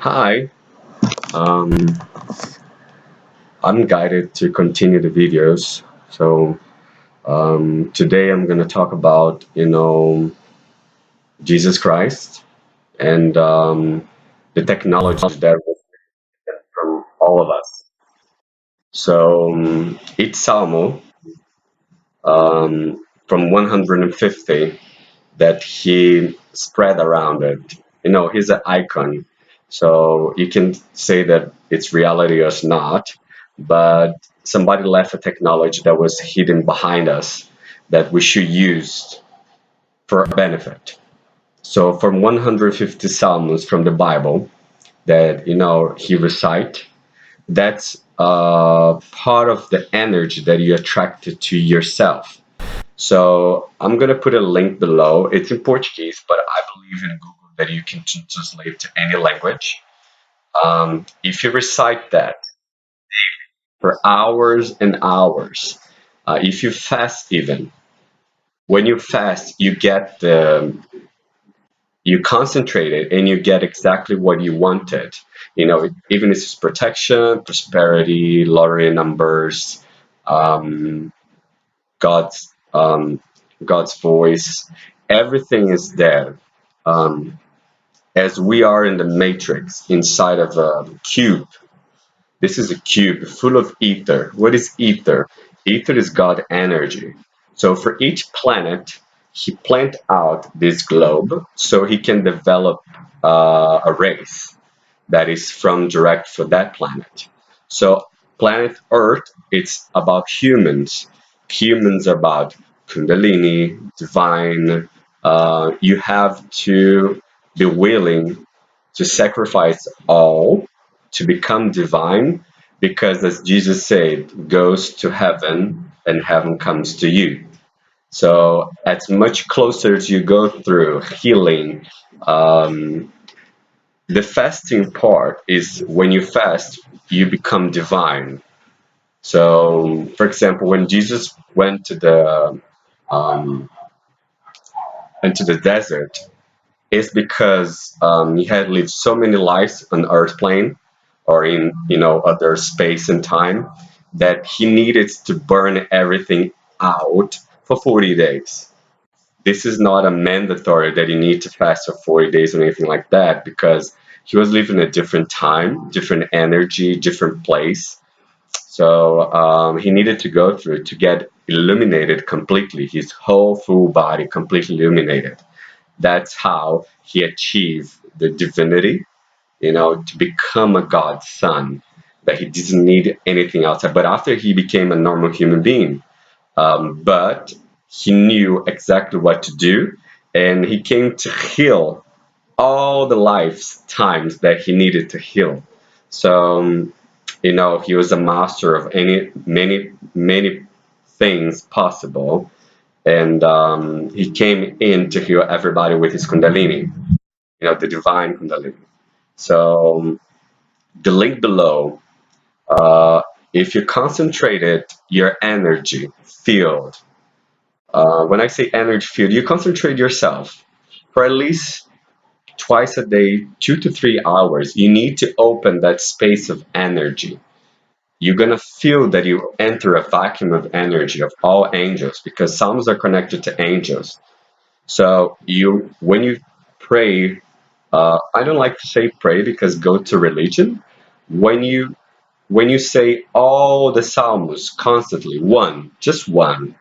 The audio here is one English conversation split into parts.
Hi, um, I'm guided to continue the videos. Today I'm going to talk about, Jesus Christ and the technology that was from all of us. Each Salmo from 150 that he spread around it. He's an icon. So you can say that it's reality or not, but somebody left a technology that was hidden behind us that we should use for our benefit. So from 150 Psalms from the Bible that he recite, that's part of the energy that you attracted to yourself. So I'm gonna put a link below. It's in Portuguese, but I believe in Google that you can translate to any language. If you recite that for hours and hours, if you fast even, when you fast, you concentrate it and you get exactly what you wanted. Even if it's protection, prosperity, lottery numbers, um, God's God's voice, everything is there. Um, as we are in the matrix inside of a cube. This is a cube full of ether. What is ether? Ether is God energy. So for each planet, he planned out this globe so he can develop a race that is from direct for that planet. So planet Earth, it's about humans. Humans are about Kundalini, divine. You have to be willing to sacrifice all to become divine, because as Jesus said, goes to heaven and heaven comes to you. So as much closer as you go through healing, um, the fasting part is when you fast, you become divine. So, for example, when Jesus um, into the desert, it's because he had lived so many lives on Earth plane or in other space and time that he needed to burn everything out for 40 days. This is not a mandatory that you need to fast for 40 days or anything like that, because he was living a different time, different energy, different place. So he needed to go through to get illuminated completely, his whole full body completely illuminated. That's how he achieved the divinity, to become a God's son, that he didn't need anything outside. But after he became a normal human being, but he knew exactly what to do, and he came to heal all the lifetimes that he needed to heal. So, he was a master of many things possible, and he came in to heal everybody with his Kundalini, the divine Kundalini. So, the link below, uh, if you concentrated your energy field, when I say energy field, you concentrate yourself for at least twice a day, 2 to 3 hours. You need to open that space of energy. You're gonna feel that you enter a vacuum of energy of all angels, because psalms are connected to angels. So when you pray, I don't like to say pray because go to religion. When you say all the psalms constantly, just one,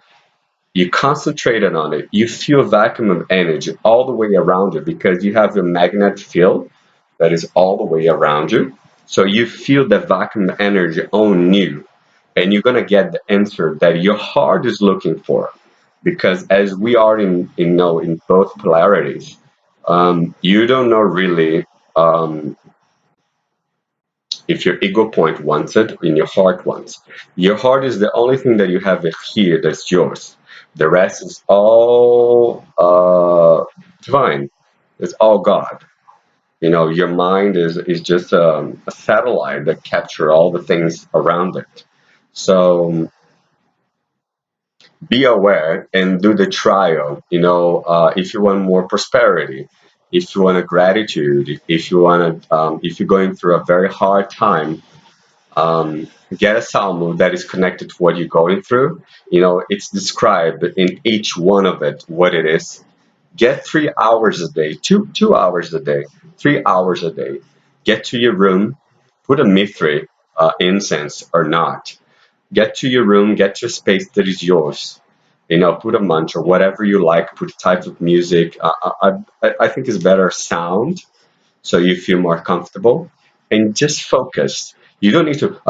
you concentrated on it, you feel a vacuum of energy all the way around you, because you have a magnet field that is all the way around you. So you feel the vacuum of energy on you, and you're gonna get the answer that your heart is looking for. Because as we are in both polarities, you don't know really, if your ego point wants it and your heart wants. Your heart is the only thing that you have here that's yours. The rest is all divine. It's all God. Your mind is just a satellite that capture all the things around it. So be aware and do the trial. If you want more prosperity, If you want a gratitude, if you want to, if you're going through a very hard time, get a salmo that is connected to what you're going through. It's described in each one of it what it is. Get 3 hours a day, two hours a day, 3 hours a day. Get to your room, put a mithri, incense or not. Get to your room, get to a space that is yours. Put a mantra, whatever you like, put a type of music. I think it's better sound so you feel more comfortable and just focus. You don't need to,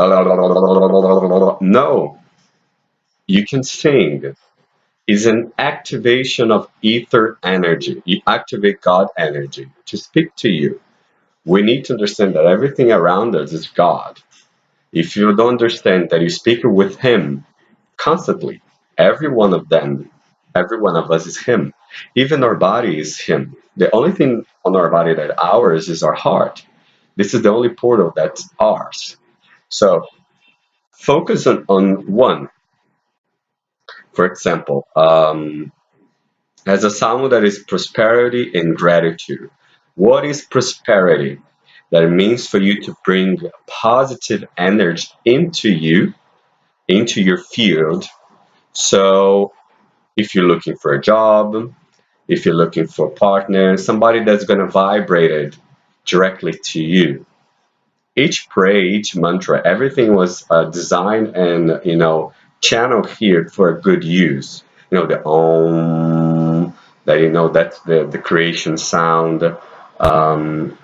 no, you can sing. It's an activation of ether energy. You activate God energy to speak to you. We need to understand that everything around us is God. If you don't understand that you speak with Him constantly, every one of them, every one of us is Him. Even our body is Him. The only thing on our body that ours is our heart. This is the only portal that's ours. So focus on one. For example, as a sound that is prosperity and gratitude. What is prosperity? That means for you to bring positive energy into you, into your field. So if you're looking for a job, if you're looking for a partner, somebody that's going to vibrate it directly to you. Each prayer, each mantra, everything was designed and channeled here for a good use. The om, that that's the creation sound. Um,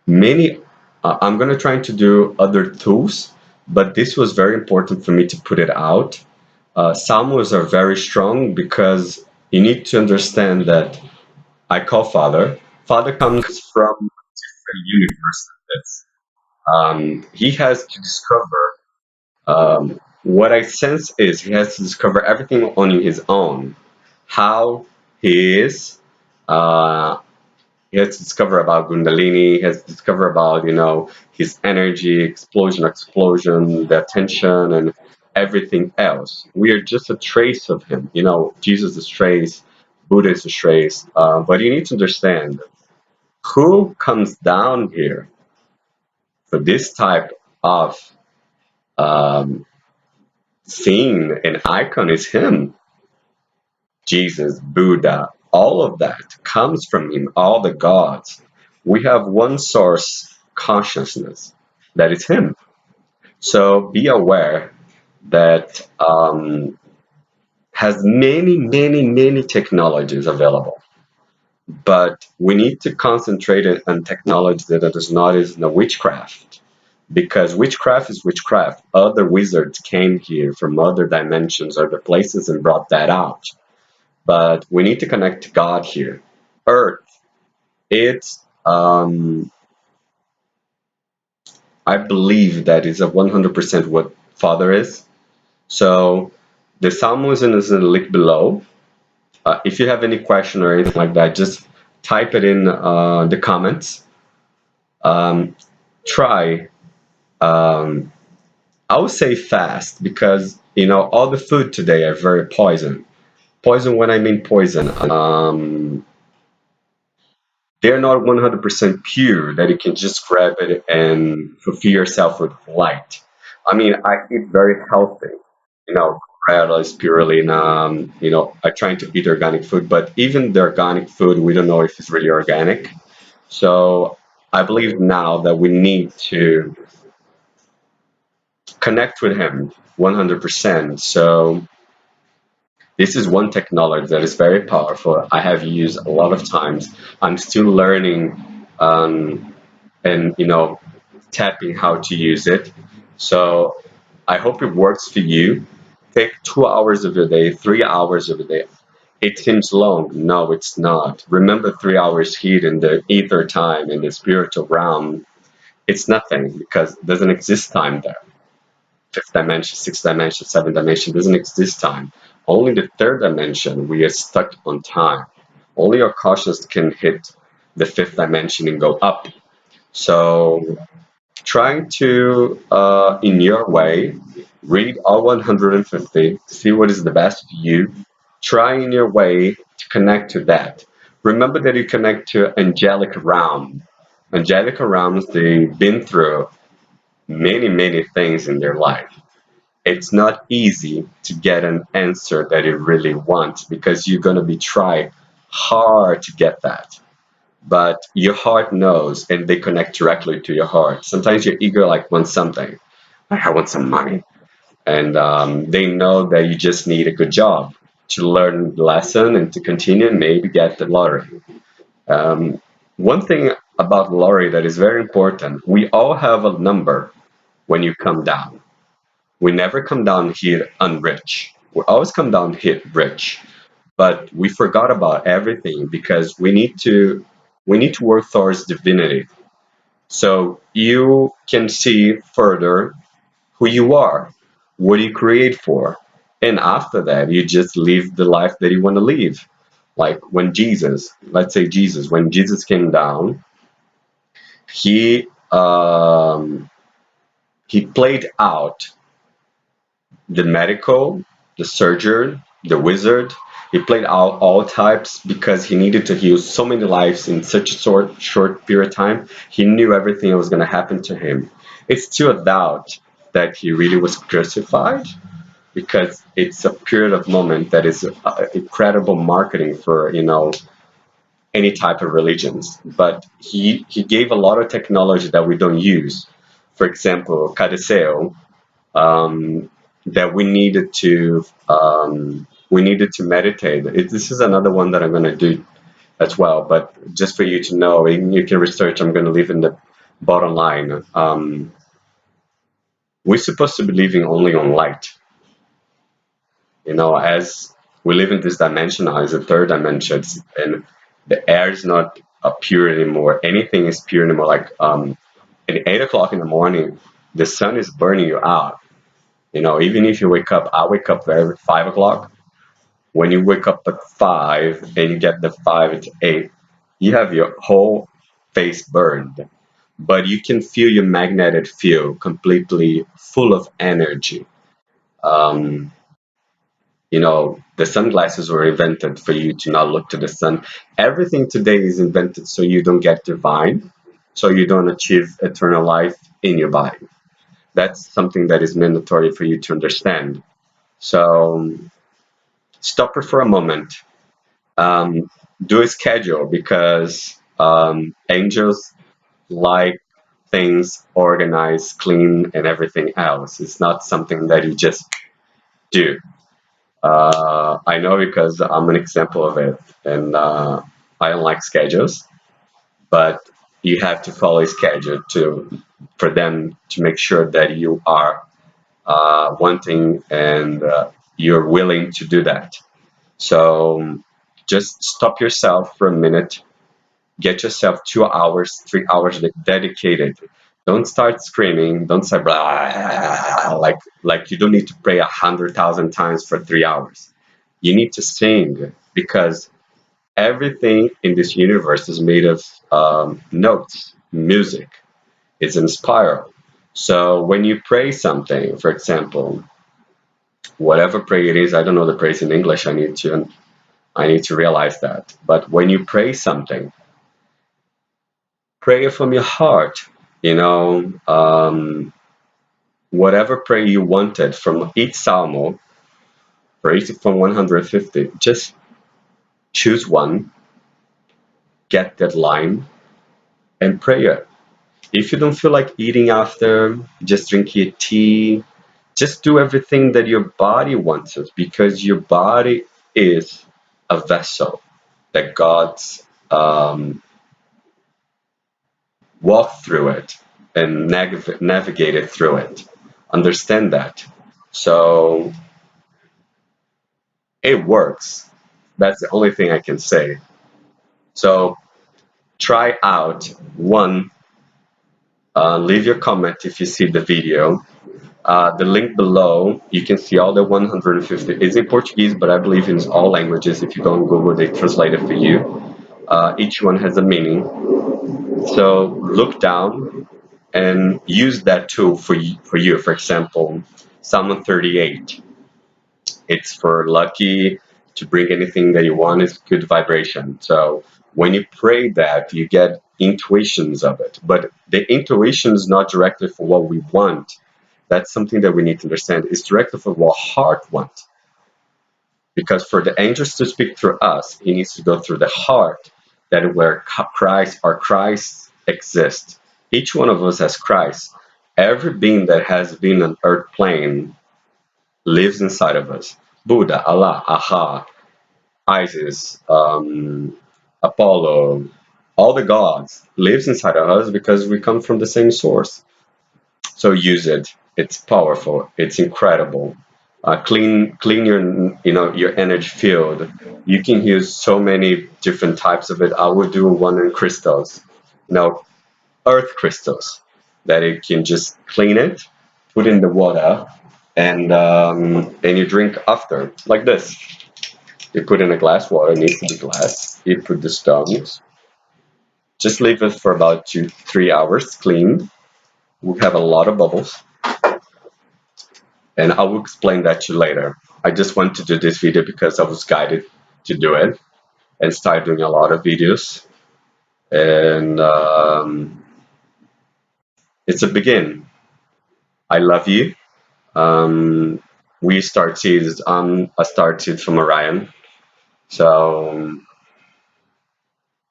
Many. I'm gonna try to do other tools, but this was very important for me to put it out. Salmos are very strong because you need to understand that I call Father. Father comes from a universe. He has to discover what I sense is he has to discover everything on his own. How he is. Uh, he has to discover about Kundalini. He has to discover about his energy, explosion, the attention, and everything else. We are just a trace of him. Jesus is trace, Buddha is a trace. But you need to understand who comes down here for this type of um, scene and icon is him. Jesus, Buddha, all of that comes from him, all the gods. We have one source consciousness that is him. So be aware that has many, many, many technologies available. But we need to concentrate on technology that is not in the witchcraft. Because witchcraft is witchcraft. Other wizards came here from other dimensions, other places, and brought that out. But we need to connect to God here. Earth, it's I believe that is a 100% what Father is. So the Salmos is in the link below. If you have any question or anything like that, just type it in the comments. Um, try. Um, I would say fast because all the food today are very poison. Poison when I mean poison. They're not 100% pure that you can just grab it and fulfill yourself with light. I mean, I eat very healthy, bread, spirulina, I try to eat organic food, but even the organic food, we don't know if it's really organic. So I believe now that we need to connect with him 100%. So this is one technology that is very powerful. I have used a lot of times. I'm still learning and tapping how to use it. So I hope it works for you. Take 2 hours of your day, 3 hours of the day. It seems long. No, it's not. Remember 3 hours here in the ether time in the spiritual realm. It's nothing because it doesn't exist time there. Fifth dimension, sixth dimension, seventh dimension doesn't exist time. Only the third dimension we are stuck on time. Only our consciousness can hit the fifth dimension and go up. So trying to, in your way, read all 150, see what is the best for you. Try in your way to connect to that. Remember that you connect to angelic realm. Angelic realms, they've been through many, many things in their life. It's not easy to get an answer that you really want because you're going to be trying hard to get that. But your heart knows and they connect directly to your heart. Sometimes your ego like wants something. Like, I want some money. And they know that you just need a good job to learn the lesson and to continue and maybe get the lottery. Um, one thing about lottery that is very important, we all have a number when you come down. We never come down here unrich. We always come down here rich. But we forgot about everything because we need to work towards divinity. So you can see further who you are, what you create for. And after that, you just live the life that you want to live. Like when Jesus, let's say Jesus, when Jesus came down, he um, he played out the medical, the surgeon, the wizard. He played out all types because he needed to heal so many lives in such a short period of time. He knew everything that was going to happen to him. It's still a doubt that he really was crucified because it's a period of moment that is incredible marketing for any type of religions. But he gave a lot of technology that we don't use. For example, Cadiseo, um, that we needed to meditate. This is another one that I'm going to do as well. But just for you to know, and you can research. I'm going to leave in the bottom line. We're supposed to be living only on light. As we live in this dimension now, is a third dimension, and the air is not pure anymore. Anything is pure anymore. Like at 8 o'clock in the morning, the sun is burning you out. Even if you wake up, I wake up at 5 o'clock. When you wake up at 5 and you get the 5 to 8, you have your whole face burned. But you can feel your magnetic field completely full of energy. Um, the sunglasses were invented for you to not look to the sun. Everything today is invented so you don't get divine, so you don't achieve eternal life in your body. That's something that is mandatory for you to understand. So stop it for a moment. Um, do a schedule because angels like things organized, clean, and everything else. It's not something that you just do. I know because I'm an example of it, and I don't like schedules, but you have to follow a schedule to for them to make sure that you are wanting and you're willing to do that. So just stop yourself for a minute. Get yourself 2 hours, 3 hours dedicated. Don't start screaming. Don't say blah, like you don't need to pray 100,000 times for 3 hours. You need to sing because everything in this universe is made of notes, music. It's in spiral. So when you pray something, for example, whatever prayer it is, I don't know the praise in English. I need to realize that. But when you pray something, pray it from your heart. Whatever prayer you wanted from each Salmo, pray it from 150. Just choose one, get that line, and pray it. If you don't feel like eating after, just drink your tea. Just do everything that your body wants it because your body is a vessel that God's walked through it and navigated through it. Understand that. So it works. That's the only thing I can say. So try out one. Leave your comment if you see the video. The link below, you can see all the 150. It's in Portuguese, but I believe in all languages. If you go on Google, they translate it for you. Each one has a meaning. So look down and use that tool for you. For you. For example, Psalm 38. It's for lucky. to bring anything that you want is good vibration. So when you pray that, you get intuitions of it. But the intuition is not directly for what we want. That's something that we need to understand. It's directly for what heart wants. Because for the angels to speak through us, he needs to go through the heart, that where Christ or Christ exists. Each one of us has Christ. Every being that has been on earth plane lives inside of us. Buddha, Allah, Aha, Isis, Apollo, all the gods lives inside of us because we come from the same source. So use it. It's powerful. It's incredible. Clean your your energy field. You can use so many different types of it. I would do one in crystals, earth crystals, that you can just clean it, put in the water, and you drink after, like this. You put in a glass water. It needs to be glass. You put the stones. Just leave it for about 2-3 hours. Clean. We have a lot of bubbles. And I will explain that to you later. I just want to do this video because I was guided to do it and start doing a lot of videos. And it's a begin. I love you. Um, we started, I started from Orion. So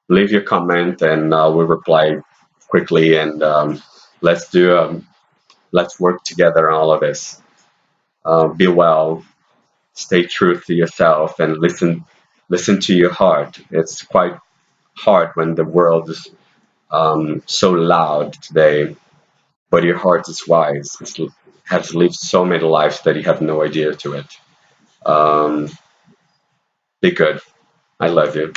leave your comment and we'll reply quickly. And let's work together on all of this. Be well, stay true to yourself, and listen to your heart. It's quite hard when the world is so loud today, but your heart is wise. It has lived so many lives that you have no idea to it. Um, be good. I love you.